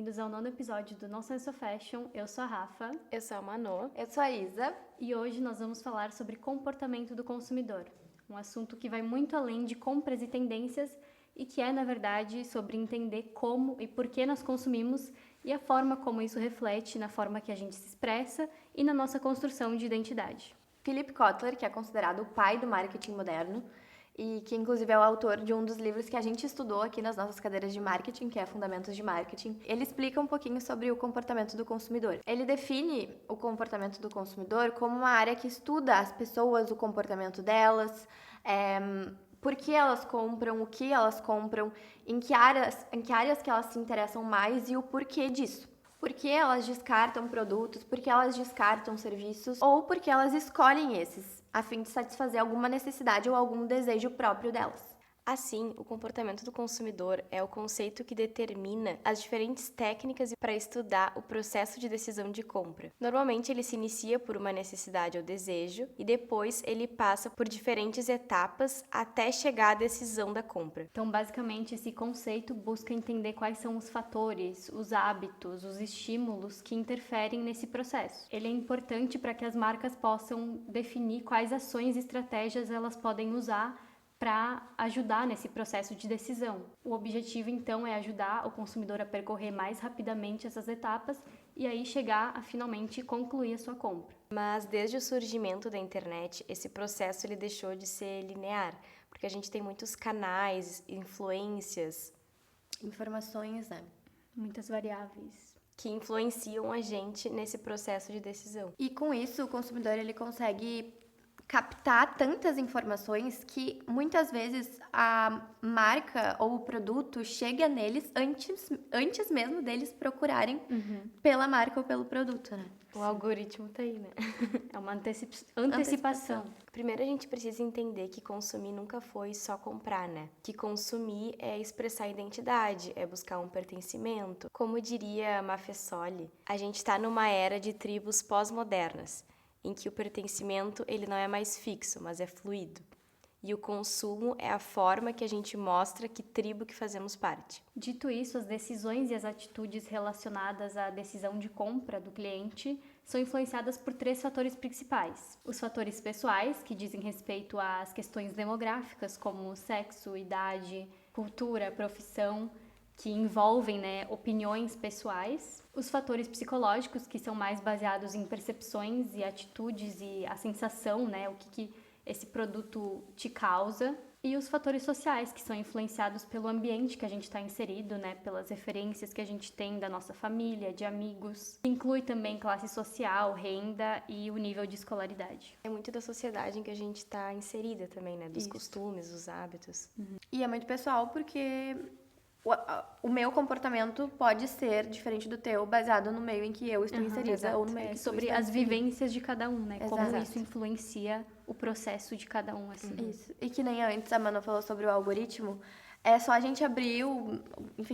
bem-vindos ao 9º episódio do Non Sense of Fashion. Eu sou a Rafa. Eu sou a Manô. Eu sou a Isa. E hoje nós vamos falar sobre comportamento do consumidor. Um assunto que vai muito além de compras e tendências e que é, na verdade, sobre entender como e por que nós consumimos e a forma como isso reflete na forma que a gente se expressa e na nossa construção de identidade. Philip Kotler, que é considerado o pai do marketing moderno e que, inclusive, é o autor de um dos livros que a gente estudou aqui nas nossas cadeiras de marketing, que é Fundamentos de Marketing. Ele explica um pouquinho sobre o comportamento do consumidor. Ele define o comportamento do consumidor como uma área que estuda as pessoas, o comportamento delas, por que elas compram, o que elas compram, em que áreas que elas se interessam mais e o porquê disso. Por que elas descartam produtos, por que elas descartam serviços ou por que elas escolhem esses, a fim de satisfazer alguma necessidade ou algum desejo próprio delas. Assim, o comportamento do consumidor é o conceito que determina as diferentes técnicas para estudar o processo de decisão de compra. Normalmente, ele se inicia por uma necessidade ou desejo e depois ele passa por diferentes etapas até chegar à decisão da compra. Então, basicamente, esse conceito busca entender quais são os fatores, os hábitos, os estímulos que interferem nesse processo. Ele é importante para que as marcas possam definir quais ações e estratégias elas podem usar para ajudar nesse processo de decisão. O objetivo, então, é ajudar o consumidor a percorrer mais rapidamente essas etapas e aí chegar a finalmente concluir a sua compra. Mas desde o surgimento da internet, esse processo ele deixou de ser linear, porque a gente tem muitos canais, influências, Informações, né? Muitas variáveis que influenciam a gente nesse processo de decisão. E com isso, o consumidor ele consegue captar tantas informações que muitas vezes a marca ou o produto chega neles antes mesmo deles procurarem pela marca ou pelo produto, né? O algoritmo tá aí, né? É uma antecipação. Primeiro a gente precisa entender que consumir nunca foi só comprar, né? Que consumir é expressar identidade, é buscar um pertencimento. Como diria Maffesoli, a gente tá numa era de tribos pós-modernas, em que o pertencimento ele não é mais fixo, mas é fluido. E o consumo é a forma que a gente mostra que tribo que fazemos parte. Dito isso, as decisões e as atitudes relacionadas à decisão de compra do cliente são influenciadas por 3 fatores principais. Os fatores pessoais, que dizem respeito às questões demográficas, como sexo, idade, cultura, profissão, que envolvem, opiniões pessoais. Os fatores psicológicos, que são mais baseados em percepções e atitudes e a sensação, o que esse produto te causa. E os fatores sociais, que são influenciados pelo ambiente que a gente está inserido, pelas referências que a gente tem da nossa família, de amigos. Inclui também classe social, renda e o nível de escolaridade. É muito da sociedade em que a gente está inserida também, dos costumes, dos hábitos. E é muito pessoal porque o meu comportamento pode ser diferente do teu, baseado no meio em que eu estou inserida. Exato. Ou no meio que sobre as vivências de cada um, Como Exato. isso influencia o processo de cada um, assim. Isso. E que nem antes a Manu falou sobre o algoritmo, é só a gente abrir,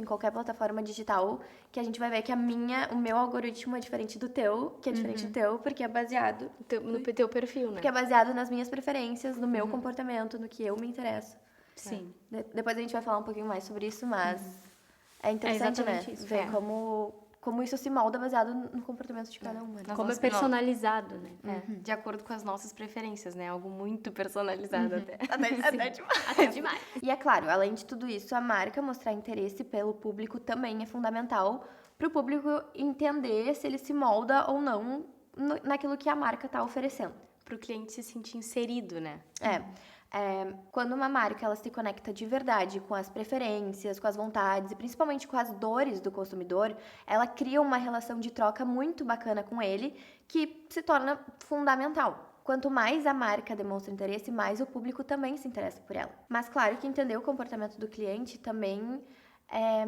qualquer plataforma digital, que a gente vai ver que o meu algoritmo é diferente do teu, que é diferente do teu, porque é baseado No teu perfil, né? Porque é baseado nas minhas preferências, no meu comportamento, no que eu me interesso. Sim. Depois a gente vai falar um pouquinho mais sobre isso, mas é interessante, exatamente isso. ver como isso se molda baseado no comportamento de cada uma. Como é personalizado, De acordo com as nossas preferências, Algo muito personalizado até. Até demais. Até demais. E é claro, além de tudo isso, a marca mostrar interesse pelo público também é fundamental para o público entender se ele se molda ou não naquilo que a marca está oferecendo. Para o cliente se sentir inserido, né? Quando uma marca ela se conecta de verdade com as preferências, com as vontades e principalmente com as dores do consumidor, ela cria uma relação de troca muito bacana com ele que se torna fundamental. Quanto mais a marca demonstra interesse, mais o público também se interessa por ela. Mas claro que entender o comportamento do cliente também é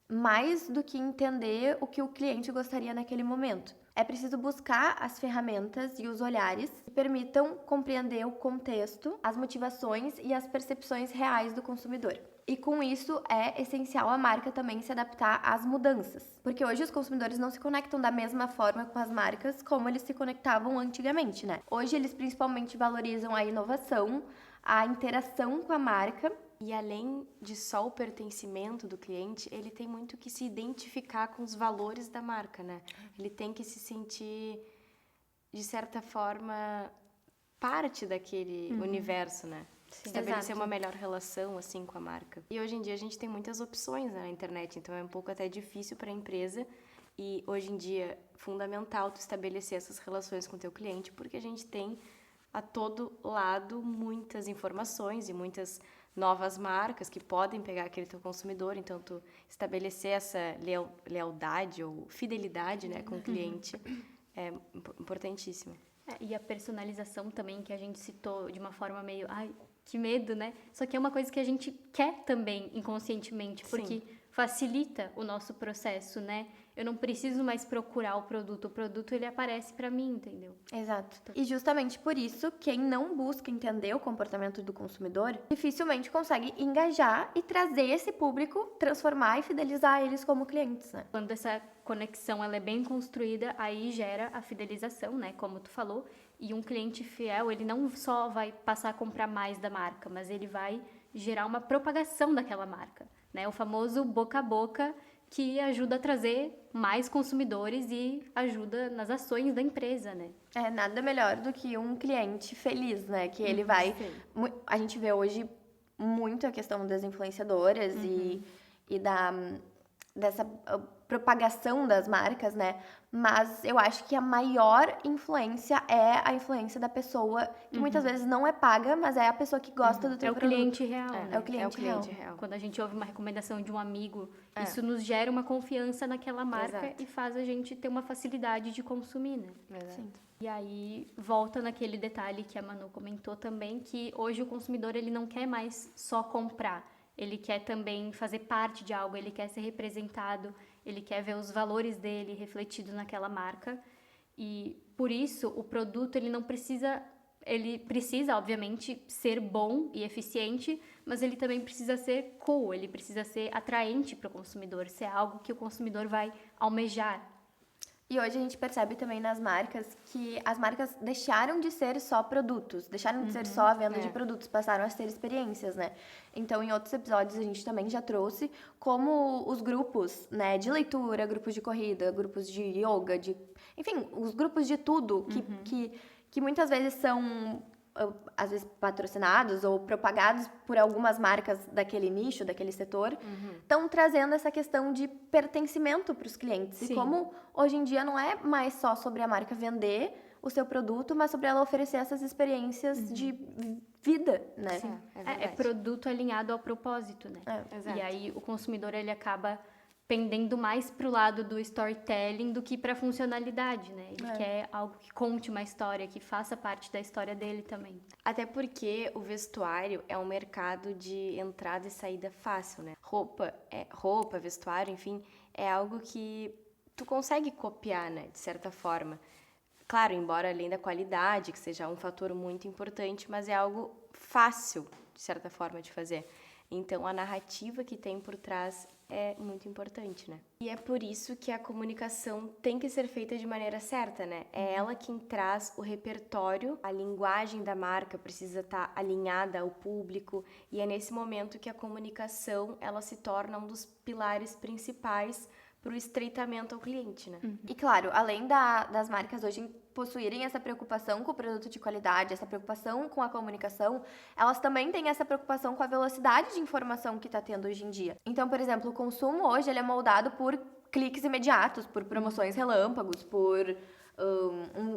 mais do que entender o que o cliente gostaria naquele momento. É preciso buscar as ferramentas e os olhares que permitam compreender o contexto, as motivações e as percepções reais do consumidor. E com isso é essencial a marca também se adaptar às mudanças. Porque hoje os consumidores não se conectam da mesma forma com as marcas como eles se conectavam antigamente, Hoje eles principalmente valorizam a inovação, a interação com a marca E além de só o pertencimento do cliente, ele tem muito que se identificar com os valores da marca, né? Ele tem que se sentir, de certa forma, parte daquele universo, né? Estabelecer Exato. uma melhor relação, assim, com a marca. E hoje em dia a gente tem muitas opções, né, na internet, então é um pouco até difícil para a empresa. E hoje em dia é fundamental tu estabelecer essas relações com o teu cliente, porque a gente tem a todo lado muitas informações e muitas novas marcas que podem pegar aquele teu consumidor. Então, tu estabelecer essa lealdade ou fidelidade, né, com o cliente é importantíssimo. E a personalização também, que a gente citou de uma forma meio... Ai, que medo, né? Só que é uma coisa que a gente quer também inconscientemente, porque facilita o nosso processo, né? Eu não preciso mais procurar o produto ele aparece pra mim, entendeu? Exato. E justamente por isso, quem não busca entender o comportamento do consumidor, dificilmente consegue engajar e trazer esse público, transformar e fidelizar eles como clientes, né? Quando essa conexão ela é bem construída, aí gera a fidelização, né? Como tu falou. E um cliente fiel, ele não só vai passar a comprar mais da marca, mas ele vai gerar uma propagação daquela marca, né? O famoso boca a boca, que ajuda a trazer mais consumidores e ajuda nas ações da empresa, né? É nada melhor do que um cliente feliz, né? Que ele vai... A gente vê hoje muito a questão das influenciadoras e dessa propagação das marcas, né? Mas eu acho que a maior influência é a influência da pessoa, que muitas vezes não é paga, mas é a pessoa que gosta do teu É o produto. cliente real, né? É o cliente real. Quando a gente ouve uma recomendação de um amigo, isso nos gera uma confiança naquela marca Exato. e faz a gente ter uma facilidade de consumir, né? Exato. E aí volta naquele detalhe que a Manu comentou também, que hoje o consumidor ele não quer mais só comprar, ele quer também fazer parte de algo, ele quer ser representado, ele quer ver os valores dele refletidos naquela marca. E por isso o produto ele precisa obviamente ser bom e eficiente, mas ele também precisa ser cool, ele precisa ser atraente para o consumidor, ser algo que o consumidor vai almejar. E hoje a gente percebe também nas marcas que as marcas deixaram de ser só produtos, deixaram de ser só a venda de produtos, passaram a ser experiências, né? Então, em outros episódios, a gente também já trouxe como os grupos, né, de leitura, grupos de corrida, grupos de yoga, enfim, os grupos de tudo que muitas vezes são, às vezes, patrocinados ou propagados por algumas marcas daquele nicho, daquele setor, estão trazendo essa questão de pertencimento para os clientes. Sim. E como hoje em dia não é mais só sobre a marca vender o seu produto, mas sobre ela oferecer essas experiências de vida, né? Sim, É produto alinhado ao propósito, né? Exato. E aí o consumidor ele acaba pendendo mais pro lado do storytelling do que pra funcionalidade, né? Ele quer algo que conte uma história, que faça parte da história dele também. Até porque o vestuário é um mercado de entrada e saída fácil, né? Roupa, vestuário, enfim, é algo que tu consegue copiar, né? De certa forma. Claro, embora além da qualidade, que seja um fator muito importante, mas é algo fácil, de certa forma, de fazer. Então, a narrativa que tem por trás é muito importante, né? E é por isso que a comunicação tem que ser feita de maneira certa, né? É ela quem traz o repertório, a linguagem da marca precisa estar alinhada ao público, e é nesse momento que a comunicação, ela se torna um dos pilares principais para o estreitamento ao cliente, né? E claro, além das marcas hoje possuírem essa preocupação com o produto de qualidade, essa preocupação com a comunicação, elas também têm essa preocupação com a velocidade de informação que está tendo hoje em dia. Então, por exemplo, o consumo hoje ele é moldado por cliques imediatos, por promoções relâmpagos, por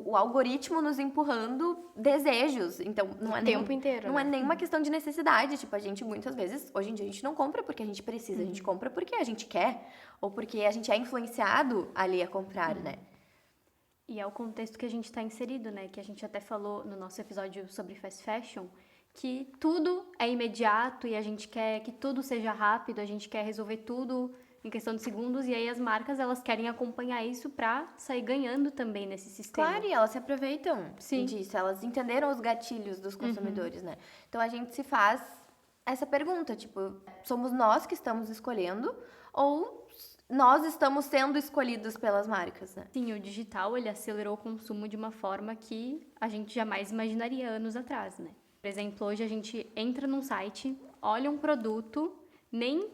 o algoritmo nos empurrando desejos. Então, não é O tempo inteiro, não né? é nenhuma questão de necessidade. Tipo, a gente muitas vezes, hoje em dia, a gente não compra porque a gente precisa, a gente compra porque a gente quer, ou porque a gente é influenciado ali a comprar, né? E é o contexto que a gente está inserido, né? Que a gente até falou no nosso episódio sobre fast fashion, que tudo é imediato e a gente quer que tudo seja rápido, a gente quer resolver tudo em questão de segundos, e aí as marcas, elas querem acompanhar isso pra sair ganhando também nesse sistema. Claro, e elas se aproveitam Sim. disso, elas entenderam os gatilhos dos consumidores, né? Então a gente se faz essa pergunta, tipo, somos nós que estamos escolhendo ou nós estamos sendo escolhidos pelas marcas, né? Sim, o digital, ele acelerou o consumo de uma forma que a gente jamais imaginaria anos atrás, né? Por exemplo, hoje a gente entra num site, olha um produto, nem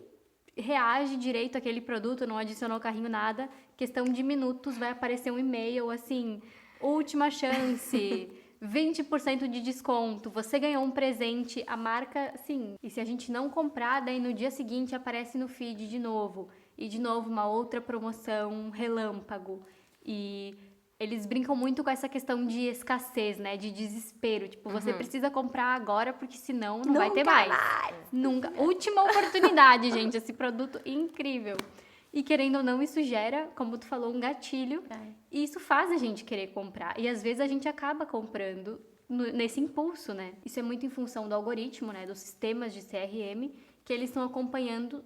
reage direito àquele produto, não adicionou ao carrinho nada, questão de minutos vai aparecer um e-mail assim, última chance, 20% de desconto, você ganhou um presente, a marca, assim, e se a gente não comprar, daí no dia seguinte aparece no feed de novo, e de novo uma outra promoção relâmpago, e eles brincam muito com essa questão de escassez, né, de desespero, tipo, você precisa comprar agora porque senão não vai ter mais. Nunca. Última oportunidade, gente, esse produto incrível. E querendo ou não, isso gera, como tu falou, um gatilho. E isso faz a gente querer comprar. E às vezes a gente acaba comprando nesse impulso, né? Isso é muito em função do algoritmo, né? Dos sistemas de CRM, que eles estão acompanhando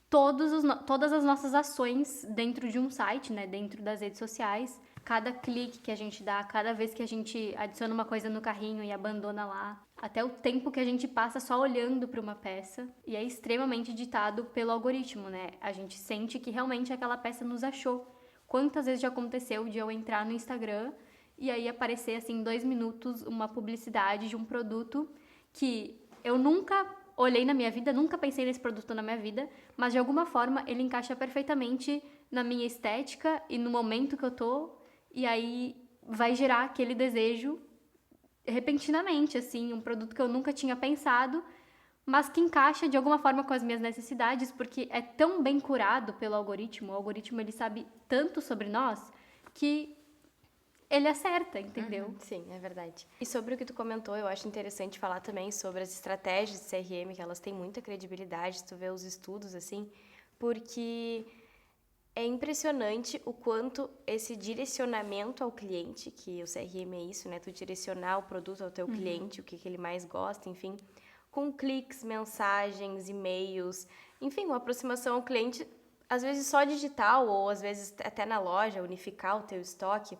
todas as nossas ações dentro de um site, né? Dentro das redes sociais. Cada clique que a gente dá, cada vez que a gente adiciona uma coisa no carrinho e abandona lá, até o tempo que a gente passa só olhando para uma peça, e é extremamente ditado pelo algoritmo, né? A gente sente que realmente aquela peça nos achou. Quantas vezes já aconteceu de eu entrar no Instagram e aí aparecer assim em 2 minutos uma publicidade de um produto que eu nunca olhei na minha vida, nunca pensei nesse produto na minha vida, mas de alguma forma ele encaixa perfeitamente na minha estética e no momento que eu tô. E aí vai gerar aquele desejo repentinamente, assim, um produto que eu nunca tinha pensado, mas que encaixa de alguma forma com as minhas necessidades, porque é tão bem curado pelo algoritmo, o algoritmo ele sabe tanto sobre nós, que ele acerta, entendeu? Sim, é verdade. E sobre o que tu comentou, eu acho interessante falar também sobre as estratégias de CRM, que elas têm muita credibilidade, se tu vê os estudos, assim, porque é impressionante o quanto esse direcionamento ao cliente, que o CRM é isso, né? Tu direcionar o produto ao teu cliente, o que ele mais gosta, enfim, com cliques, mensagens, e-mails, enfim, uma aproximação ao cliente, às vezes só digital ou às vezes até na loja, unificar o teu estoque.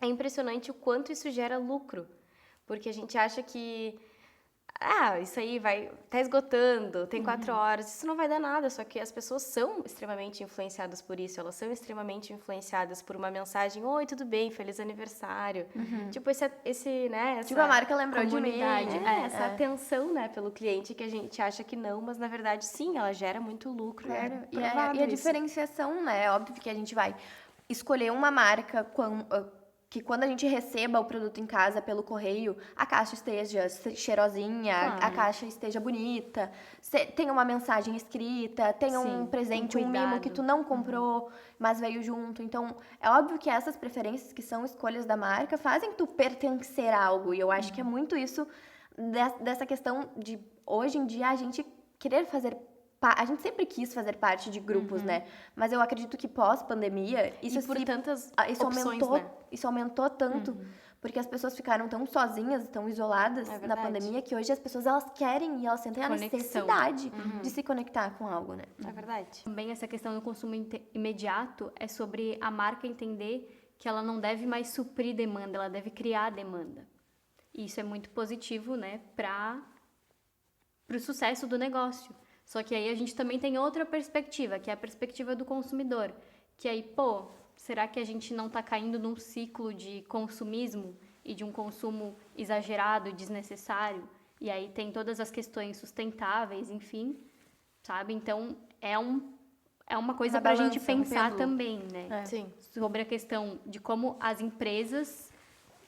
É impressionante o quanto isso gera lucro, porque a gente acha que isso aí tá esgotando, tem 4 horas, isso não vai dar nada, só que as pessoas são extremamente influenciadas por isso, elas são extremamente influenciadas por uma mensagem, oi, tudo bem, feliz aniversário. Tipo, né, essa Tipo, a marca lembrou de mim. comunidade, essa atenção, né, pelo cliente, que a gente acha que não, mas na verdade sim, ela gera muito lucro. Claro. E é E a diferenciação, né? É óbvio que a gente vai escolher uma marca que quando a gente receba o produto em casa pelo correio, a caixa esteja cheirosinha, Claro. a caixa esteja bonita, tenha uma mensagem escrita, tenha um Sim, presente, com um mimo que cuidado. tu não comprou, mas veio junto. Então, é óbvio que essas preferências, que são escolhas da marca, fazem tu pertencer a algo. E eu acho que é muito isso dessa questão de, hoje em dia, a gente querer fazer a gente sempre quis fazer parte de grupos, né? Mas eu acredito que pós-pandemia, isso tantas isso opções, aumentou, né? isso aumentou tanto, porque as pessoas ficaram tão sozinhas, tão isoladas É na verdade. pandemia, que hoje as pessoas elas querem e elas sentem a Conexão. necessidade de se conectar com algo, né? É verdade. Também essa questão do consumo imediato é sobre a marca entender que ela não deve mais suprir demanda, ela deve criar demanda. E isso é muito positivo, né, para o sucesso do negócio. Só que aí a gente também tem outra perspectiva, que é a perspectiva do consumidor. Que aí, será que a gente não está caindo num ciclo de consumismo e de um consumo exagerado e desnecessário? E aí tem todas as questões sustentáveis, enfim, sabe? Então, é uma coisa para a gente balança, um pensar pêndulo. também, né? Sim. Sobre a questão de como as empresas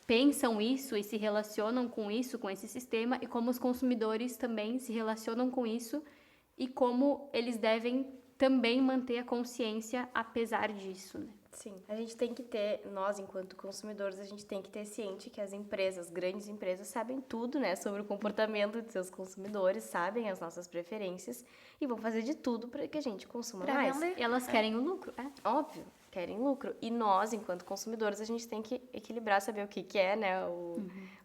pensam isso e se relacionam com isso, com esse sistema, e como os consumidores também se relacionam com isso e como eles devem também manter a consciência apesar disso, né? Sim, a gente tem que ter, nós enquanto consumidores, a gente tem que ter ciente que as empresas, grandes empresas, sabem tudo, né, sobre o comportamento de seus consumidores, sabem as nossas preferências e vão fazer de tudo para que a gente consuma Pra mais. vender. E elas querem o lucro, Óbvio, querem lucro. E nós, enquanto consumidores, a gente tem que equilibrar, saber o que é, né,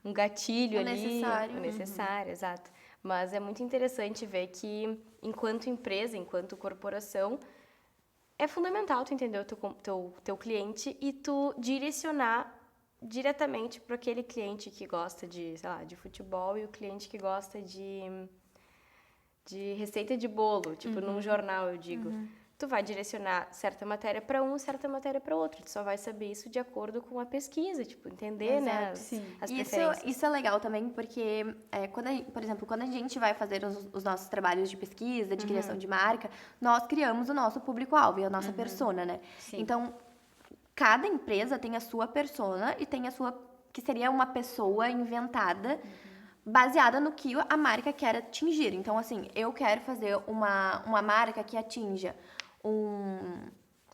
um gatilho O ali. necessário. O necessário, exato. Mas é muito interessante ver que, enquanto empresa, enquanto corporação, é fundamental tu entender o teu cliente e tu direcionar diretamente para aquele cliente que gosta de, sei lá, de futebol e o cliente que gosta de receita de bolo, tipo num jornal, eu digo. tu vai direcionar certa matéria para um, certa matéria para outro. Tu só vai saber isso de acordo com a pesquisa, tipo, entender, né, as preferências. Isso é legal também, porque, por exemplo, quando a gente vai fazer os nossos trabalhos de pesquisa, de criação de marca, nós criamos o nosso público-alvo e a nossa persona, né? Sim. Então, cada empresa tem a sua persona e tem a sua, que seria uma pessoa inventada, baseada no que a marca quer atingir. Então, assim, eu quero fazer uma marca que atinja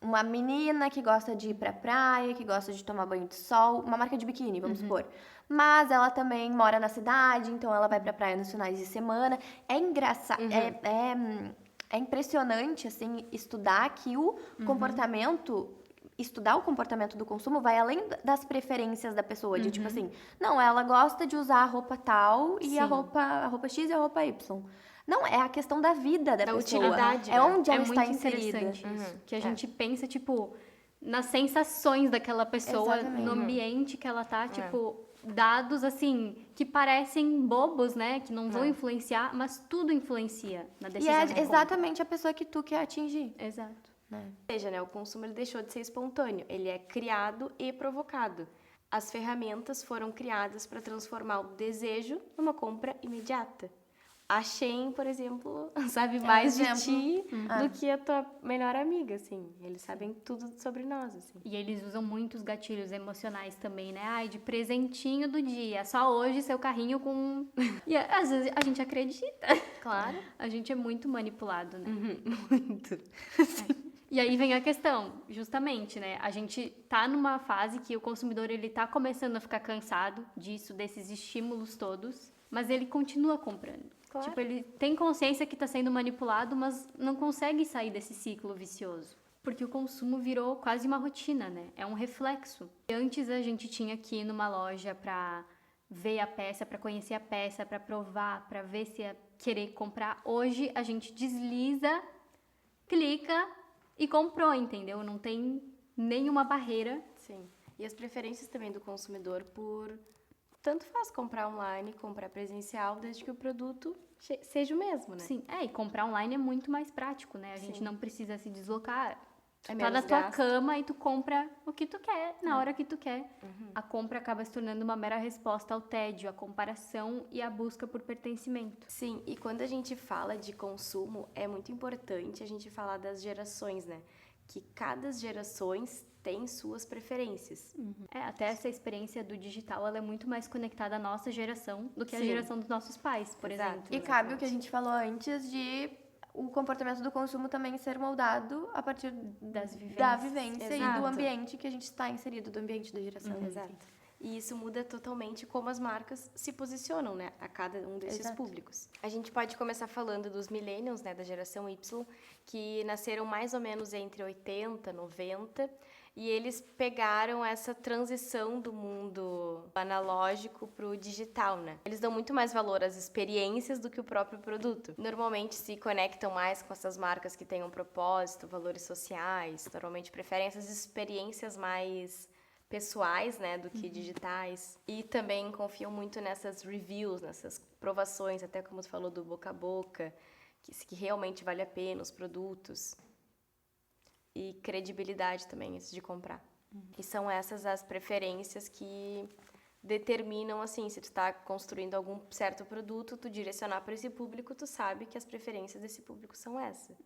uma menina que gosta de ir pra praia, que gosta de tomar banho de sol, uma marca de biquíni, vamos supor. Mas ela também mora na cidade, então ela vai pra praia nos finais de semana. É engraçado, é impressionante, assim, estudar que o comportamento... Estudar o comportamento do consumo vai além das preferências da pessoa, de tipo assim, não, ela gosta de usar a roupa tal e a roupa X e a roupa Y. Não, é a questão da vida da pessoa. Utilidade, é né? onde ela É está muito inserida. interessante isso. Que a gente pensa, tipo, nas sensações daquela pessoa, Exatamente. no ambiente que ela tá, tipo, dados, assim, que parecem bobos, né? Que não vão influenciar, mas tudo influencia na E decisão é de compra. exatamente a pessoa que tu quer atingir. Exato. Ou seja, né, o consumo ele deixou de ser espontâneo, ele é criado e provocado. As ferramentas foram criadas para transformar o desejo numa compra imediata. A Shein, por exemplo, sabe mais de ti do que a tua melhor amiga, assim. Eles sabem tudo sobre nós, assim. E eles usam muitos gatilhos emocionais também, né? Ai, de presentinho do dia. Só hoje seu carrinho com... E às vezes a gente acredita. Claro. A gente é muito manipulado, né? Muito. E aí vem a questão, justamente, né? A gente tá numa fase que o consumidor, ele tá começando a ficar cansado disso, desses estímulos todos, mas ele continua comprando. Claro. Tipo, ele tem consciência que tá sendo manipulado, mas não consegue sair desse ciclo vicioso. Porque o consumo virou quase uma rotina, né? É um reflexo. Antes a gente tinha que ir numa loja pra ver a peça, pra conhecer a peça, pra provar, pra ver se ia querer comprar. Hoje a gente desliza, clica e comprou, entendeu? Não tem nenhuma barreira. Sim. E as preferências também do consumidor por... Tanto faz comprar online, comprar presencial, desde que o produto seja o mesmo, né? Sim, e comprar online é muito mais prático, né? A gente não precisa se deslocar. Tu É tá na menos tua gasto. cama e tu compra o que tu quer, na hora que tu quer. A compra acaba se tornando uma mera resposta ao tédio, à comparação e à busca por pertencimento. Sim, e quando a gente fala de consumo, é muito importante a gente falar das gerações, né? Que cada gerações tem suas preferências. Até essa experiência do digital, ela é muito mais conectada à nossa geração do que à Sim. geração dos nossos pais, por Exato. exemplo. E cabe o que a gente falou antes de o comportamento do consumo também ser moldado a partir Das vivências. da vivência e Exato. do ambiente que a gente está inserido, do ambiente da geração. Exato. E isso muda totalmente como as marcas se posicionam, né, a cada um desses Exato. públicos. A gente pode começar falando dos millennials, né, da geração Y, que nasceram mais ou menos entre 80 e 90, e eles pegaram essa transição do mundo analógico para o digital, né? Eles dão muito mais valor às experiências do que o próprio produto. Normalmente se conectam mais com essas marcas que têm um propósito, valores sociais, normalmente preferem essas experiências mais pessoais, né, do que digitais. E também confiam muito nessas reviews, nessas provações, até como você falou do boca a boca, que realmente vale a pena os produtos. E credibilidade também, antes de comprar. E são essas as preferências que determinam, assim, se tu está construindo algum certo produto, tu direcionar para esse público, tu sabe que as preferências desse público são essas.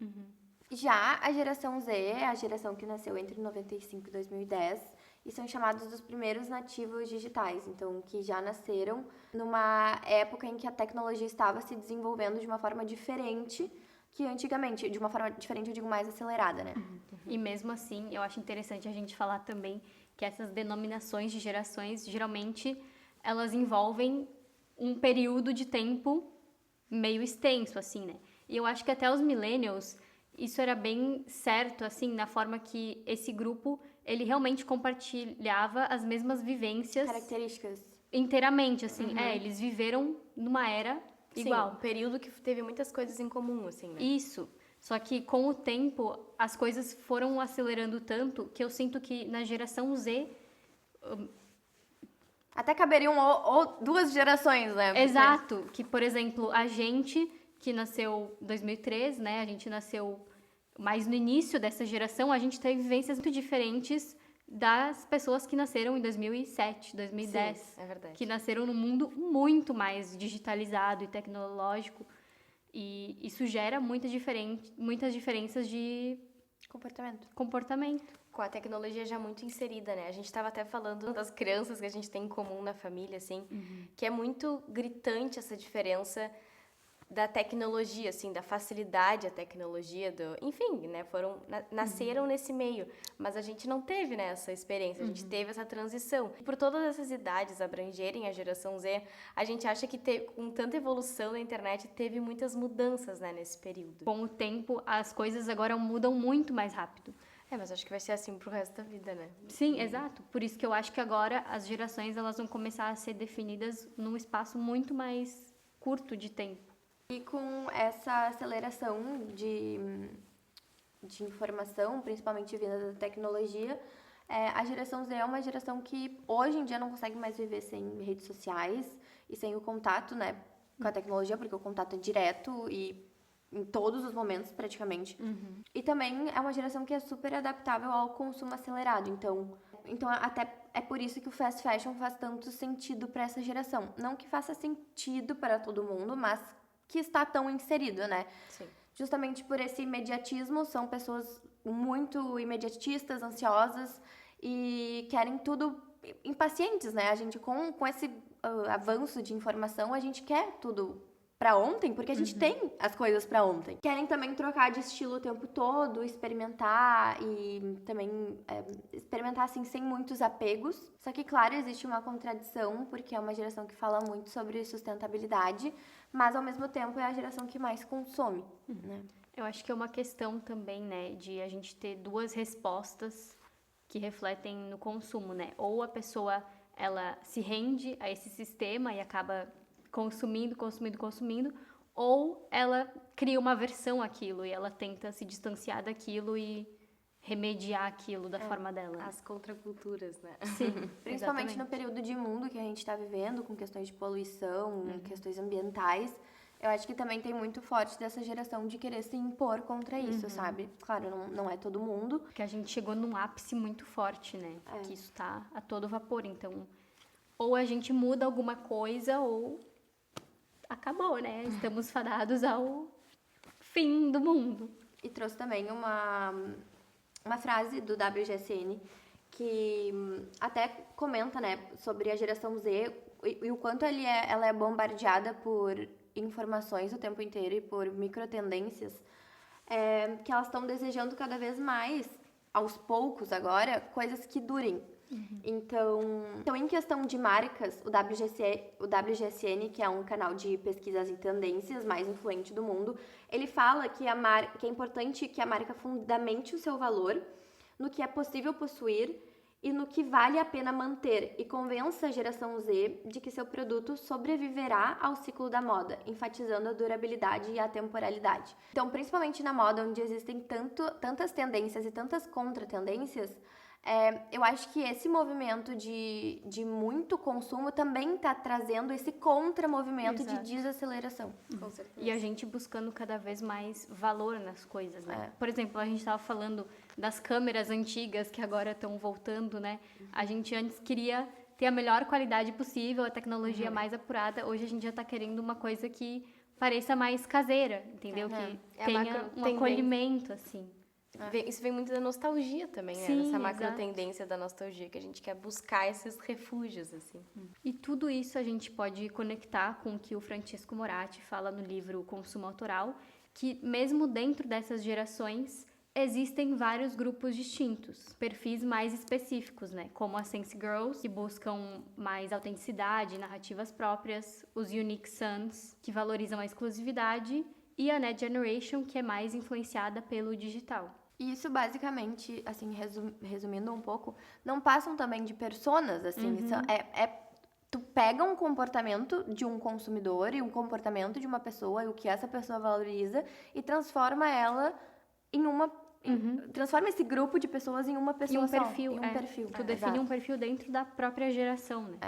Já a geração Z é a geração que nasceu entre 95 e 2010 e são chamados dos primeiros nativos digitais, então que já nasceram numa época em que a tecnologia estava se desenvolvendo de uma forma diferente que antigamente, de uma forma diferente, eu digo mais acelerada, né? E mesmo assim, eu acho interessante a gente falar também que essas denominações de gerações, geralmente, elas envolvem um período de tempo meio extenso, assim, né? E eu acho que até os millennials, isso era bem certo, assim, na forma que esse grupo, ele realmente compartilhava as mesmas vivências Características. inteiramente, assim. Eles viveram numa era igual. Sim, um período que teve muitas coisas em comum, assim, né? Isso. Só que com o tempo, as coisas foram acelerando tanto que eu sinto que na geração Z... Até caberiam ou duas gerações, né? Porque- Exato. Que, por exemplo, a gente que nasceu em 2003, né? A gente nasceu Mas no início dessa geração, a gente teve vivências muito diferentes das pessoas que nasceram em 2007, 2010. Sim, é verdade. Que nasceram num mundo muito mais digitalizado e tecnológico. E isso gera muitas diferenças de comportamento. Com a tecnologia já muito inserida, né? A gente estava até falando das crianças que a gente tem em comum na família, assim, que é muito gritante essa diferença da tecnologia, assim, da facilidade à tecnologia, enfim, né? Nasceram nesse meio, mas a gente não teve, né, essa experiência, a gente teve essa transição. Por todas essas idades abrangerem a geração Z, a gente acha que com tanta evolução da internet, teve muitas mudanças, né, nesse período. Com o tempo, as coisas agora mudam muito mais rápido. Mas acho que vai ser assim pro resto da vida, né? Sim, exato. Por isso que eu acho que agora as gerações elas vão começar a ser definidas num espaço muito mais curto de tempo. E com essa aceleração de informação, principalmente vinda da tecnologia, a geração Z é uma geração que hoje em dia não consegue mais viver sem redes sociais e sem o contato, né, com a tecnologia, porque o contato é direto e em todos os momentos, praticamente. E também é uma geração que é super adaptável ao consumo acelerado. Então até é por isso que o fast fashion faz tanto sentido para essa geração. Não que faça sentido para todo mundo, mas que está tão inserido, né? Sim. Justamente por esse imediatismo, são pessoas muito imediatistas, ansiosas e querem tudo impacientes, né? A gente, com esse avanço de informação, a gente quer tudo pra ontem, porque a gente tem as coisas pra ontem. Querem também trocar de estilo o tempo todo, experimentar e também experimentar assim sem muitos apegos. Só que, claro, existe uma contradição, porque é uma geração que fala muito sobre sustentabilidade, mas ao mesmo tempo é a geração que mais consome, né? Eu acho que é uma questão também, né, de a gente ter duas respostas que refletem no consumo, né? Ou a pessoa, ela se rende a esse sistema e acaba consumindo, ou ela cria uma aversão àquilo e ela tenta se distanciar daquilo e remediar aquilo da forma dela. As contraculturas, né? Sim, Principalmente exatamente. no período de mundo que a gente está vivendo, com questões de poluição, questões ambientais. Eu acho que também tem muito forte dessa geração de querer se impor contra isso, sabe? Claro, não é todo mundo. Porque a gente chegou num ápice muito forte, né? Que isso tá a todo vapor. Então, ou a gente muda alguma coisa ou acabou, né? Estamos fadados ao fim do mundo. E trouxe também uma frase do WGSN que até comenta, né, sobre a geração Z e o quanto ela é bombardeada por informações o tempo inteiro e por microtendências, que elas estão desejando cada vez mais, aos poucos agora, coisas que durem. Então, em questão de marcas, o WGSN, que é um canal de pesquisas e tendências mais influente do mundo, ele fala que que é importante que a marca fundamente o seu valor no que é possível possuir e no que vale a pena manter e convença a geração Z de que seu produto sobreviverá ao ciclo da moda, enfatizando a durabilidade e a temporalidade. Então, principalmente na moda, onde existem tantas tendências e tantas contra-tendências, eu acho que esse movimento de muito consumo também está trazendo esse contra-movimento de desaceleração. Com certeza. E a gente buscando cada vez mais valor nas coisas, né? Por exemplo, a gente estava falando das câmeras antigas que agora estão voltando, né? A gente antes queria ter a melhor qualidade possível, a tecnologia mais apurada. Hoje a gente já está querendo uma coisa que pareça mais caseira, entendeu? Que tenha um acolhimento, assim. Isso vem muito da nostalgia também, né? Sim, Essa exato. macro-tendência da nostalgia, que a gente quer buscar esses refúgios, assim. E tudo isso a gente pode conectar com o que o Francesco Moratti fala no livro Consumo Autoral, que mesmo dentro dessas gerações existem vários grupos distintos, perfis mais específicos, né? Como as Sense Girls, que buscam mais autenticidade, narrativas próprias, os Unique Sons, que valorizam a exclusividade, e a Net Generation, que é mais influenciada pelo digital. E isso basicamente, assim, resumindo um pouco, não passam também de personas, assim, tu pega um comportamento de um consumidor e um comportamento de uma pessoa e o que essa pessoa valoriza e transforma ela em uma transforma esse grupo de pessoas em uma pessoa um só. perfil, Em um perfil. Tu define um perfil dentro da própria geração, né?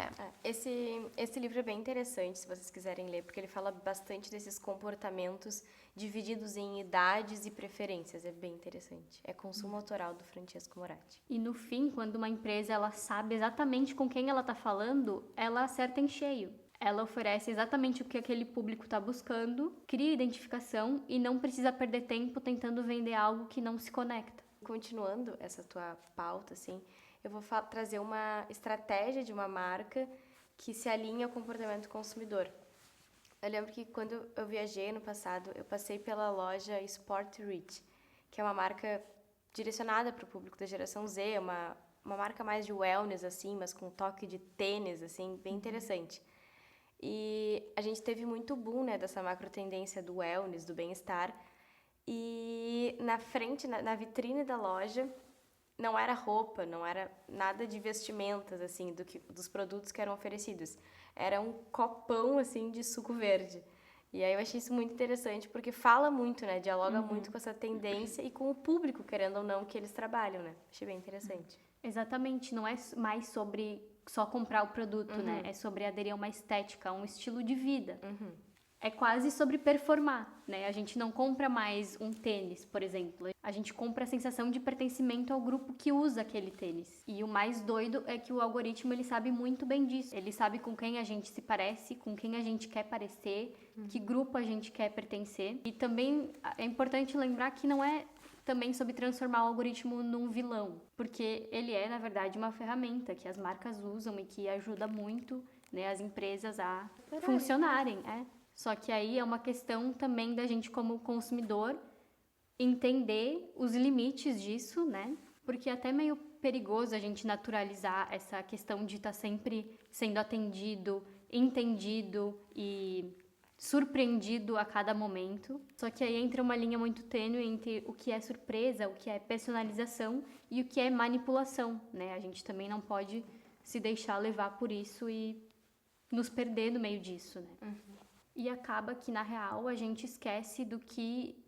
Esse livro é bem interessante, se vocês quiserem ler, porque ele fala bastante desses comportamentos divididos em idades e preferências. É bem interessante. É Consumo Autoral, do Francesco Moratti. E no fim, quando uma empresa ela sabe exatamente com quem ela está falando, ela acerta em cheio. Ela oferece exatamente o que aquele público está buscando, cria identificação e não precisa perder tempo tentando vender algo que não se conecta. Continuando essa tua pauta, assim, eu vou trazer uma estratégia de uma marca que se alinha ao comportamento do consumidor. Eu lembro que quando eu viajei no passado, eu passei pela loja Sport Rich, que é uma marca direcionada para o público da geração Z, uma marca mais de wellness, assim, mas com um toque de tênis, assim, bem interessante. E a gente teve muito boom, né, dessa macro tendência do wellness, do bem-estar. E na frente, na vitrine da loja, não era roupa, não era nada de vestimentas, assim, dos produtos que eram oferecidos. Era um copão, assim, de suco verde. E aí eu achei isso muito interessante, porque fala muito, né, dialoga muito com essa tendência e com o público, querendo ou não, que eles trabalham, né. Achei bem interessante. Exatamente, não é mais sobre só comprar o produto, né? É sobre aderir a uma estética, a um estilo de vida. É quase sobre performar, né? A gente não compra mais um tênis, por exemplo. A gente compra a sensação de pertencimento ao grupo que usa aquele tênis. E o mais doido é que o algoritmo, ele sabe muito bem disso. Ele sabe com quem a gente se parece, com quem a gente quer parecer, que grupo a gente quer pertencer. E também é importante lembrar que não é também sobre transformar o algoritmo num vilão, porque ele é, na verdade, uma ferramenta que as marcas usam e que ajuda muito, né, as empresas a funcionarem. Só que aí é uma questão também da gente, como consumidor, entender os limites disso, né? Porque é até meio perigoso a gente naturalizar essa questão de estar sempre sendo atendido, entendido e surpreendido a cada momento. Só que aí entra uma linha muito tênue entre o que é surpresa, o que é personalização e o que é manipulação, né? A gente também não pode se deixar levar por isso e nos perder no meio disso, né? E acaba que, na real, a gente esquece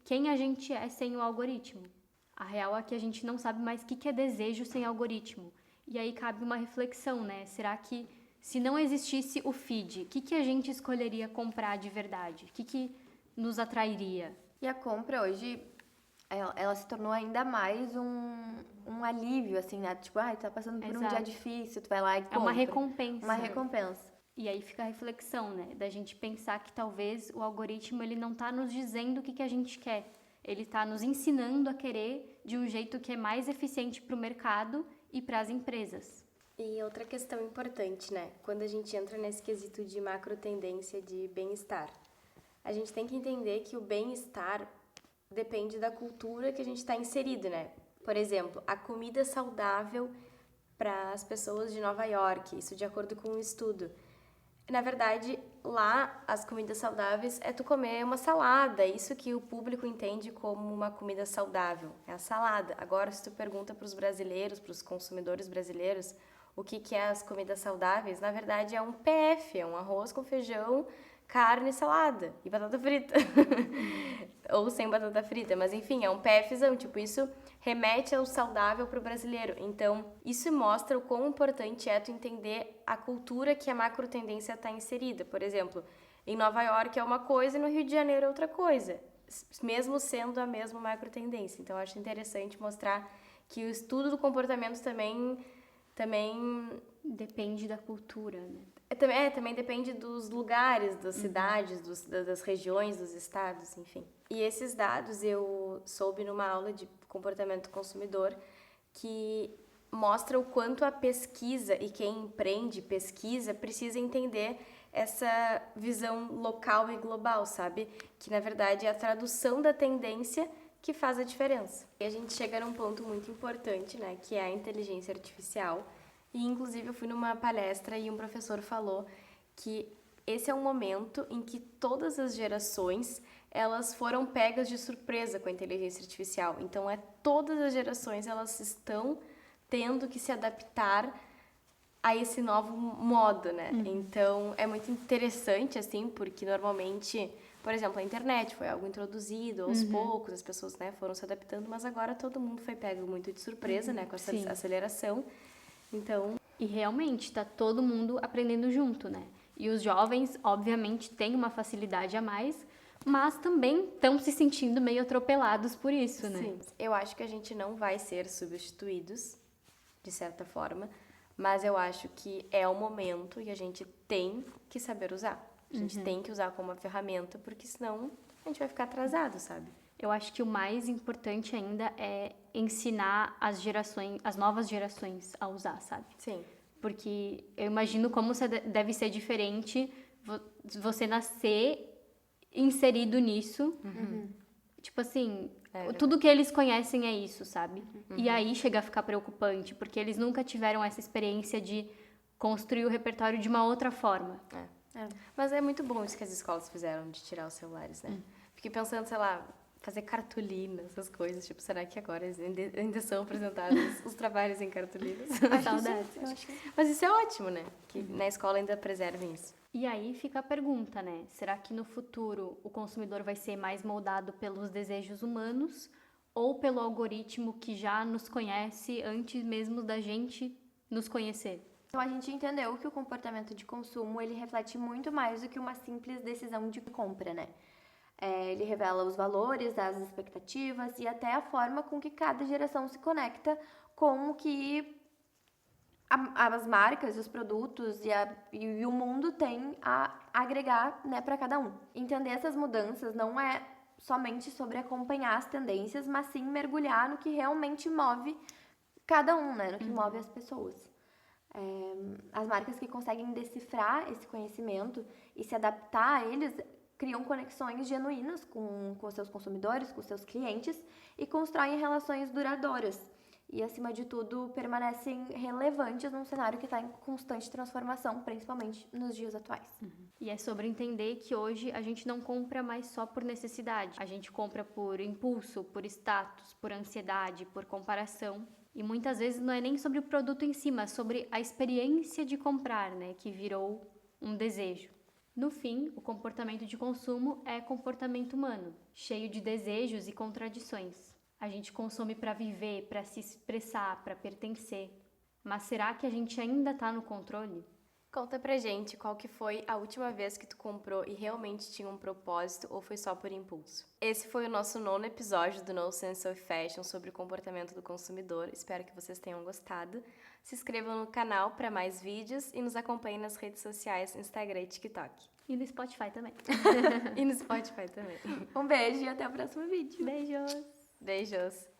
quem a gente é sem o algoritmo. A real é que a gente não sabe mais o que é desejo sem algoritmo. E aí cabe uma reflexão, né? Será que se não existisse o feed, o que a gente escolheria comprar de verdade? O que nos atrairia? E a compra hoje, ela se tornou ainda mais um alívio, assim, né? Tipo, tá passando por um dia difícil, tu vai lá e compra. É uma recompensa. Uma recompensa. E aí fica a reflexão, né? Da gente pensar que talvez o algoritmo, ele não tá nos dizendo o que a gente quer. Ele tá nos ensinando a querer de um jeito que é mais eficiente para o mercado e para as empresas. E outra questão importante, né? Quando a gente entra nesse quesito de macro tendência de bem-estar, a gente tem que entender que o bem-estar depende da cultura que a gente está inserido, né? Por exemplo, a comida saudável para as pessoas de Nova York, isso de acordo com um estudo. Na verdade, lá as comidas saudáveis é tu comer uma salada, isso que o público entende como uma comida saudável, é a salada. Agora, se tu pergunta para os brasileiros, para os consumidores brasileiros, o que é as comidas saudáveis, na verdade é um PF, é um arroz com feijão, carne, salada e batata frita. Ou sem batata frita, mas enfim, é um PFzão, tipo, isso remete ao saudável para o brasileiro. Então, isso mostra o quão importante é tu entender a cultura que a macro tendência está inserida. Por exemplo, em Nova York é uma coisa e no Rio de Janeiro é outra coisa, mesmo sendo a mesma macro tendência. Então, eu acho interessante mostrar que o estudo do comportamento também depende da cultura, né? Também depende dos lugares, das cidades, das regiões, dos estados, enfim. E esses dados eu soube numa aula de comportamento consumidor que mostra o quanto a pesquisa e quem empreende pesquisa precisa entender essa visão local e global, sabe? Que, na verdade, é a tradução da tendência que faz a diferença. E a gente chega num ponto muito importante, né? Que é a inteligência artificial. E, inclusive, eu fui numa palestra e um professor falou que esse é um momento em que todas as gerações, elas foram pegas de surpresa com a inteligência artificial. Então, todas as gerações, elas estão tendo que se adaptar a esse novo modo, né? Então, é muito interessante, assim, porque normalmente Por exemplo, a internet foi algo introduzido aos poucos, as pessoas, né, foram se adaptando, mas agora todo mundo foi pego muito de surpresa, né, com essa Sim. aceleração. Então, E realmente tá todo mundo aprendendo junto, né? E os jovens, obviamente, têm uma facilidade a mais, mas também estão se sentindo meio atropelados por isso, né? sim, eu acho que a gente não vai ser substituídos, de certa forma, mas eu acho que é o momento e a gente tem que saber usar. A gente tem que usar como uma ferramenta, porque senão a gente vai ficar atrasado, sabe? Eu acho que o mais importante ainda é ensinar as novas gerações a usar, sabe? Sim. Porque eu imagino como deve ser diferente você nascer inserido nisso. Tipo assim, tudo que eles conhecem é isso, sabe? E aí chega a ficar preocupante, porque eles nunca tiveram essa experiência de construir o repertório de uma outra forma. Mas é muito bom isso que as escolas fizeram, de tirar os celulares, né? Fiquei pensando, sei lá, fazer cartolina, essas coisas. Tipo, será que agora ainda são apresentados os trabalhos em cartolinas? Saudades. Mas isso é ótimo, né? Que na escola ainda preservem isso. E aí fica a pergunta, né? Será que no futuro o consumidor vai ser mais moldado pelos desejos humanos ou pelo algoritmo que já nos conhece antes mesmo da gente nos conhecer? Então a gente entendeu que o comportamento de consumo ele reflete muito mais do que uma simples decisão de compra, né? Ele revela os valores, as expectativas e até a forma com que cada geração se conecta com o que as marcas, os produtos e o mundo tem a agregar, né, para cada um. Entender essas mudanças não é somente sobre acompanhar as tendências, mas sim mergulhar no que realmente move cada um, né, no que move as pessoas. As marcas que conseguem decifrar esse conhecimento e se adaptar a eles criam conexões genuínas com os seus consumidores, com os seus clientes e constroem relações duradouras. E, acima de tudo, permanecem relevantes num cenário que está em constante transformação, principalmente nos dias atuais. E é sobre entender que hoje a gente não compra mais só por necessidade. A gente compra por impulso, por status, por ansiedade, por comparação. E muitas vezes não é nem sobre o produto em si, mas sobre a experiência de comprar, né? Que virou um desejo. No fim, o comportamento de consumo é comportamento humano, cheio de desejos e contradições. A gente consome para viver, para se expressar, para pertencer. Mas será que a gente ainda está no controle? Conta pra gente qual que foi a última vez que tu comprou e realmente tinha um propósito ou foi só por impulso. Esse foi o nosso 9º episódio do No Sense of Fashion sobre o comportamento do consumidor. Espero que vocês tenham gostado. Se inscrevam no canal para mais vídeos e nos acompanhem nas redes sociais, Instagram e TikTok. E no Spotify também. E no Spotify também. Um beijo e até o próximo vídeo. Beijos! Beijos!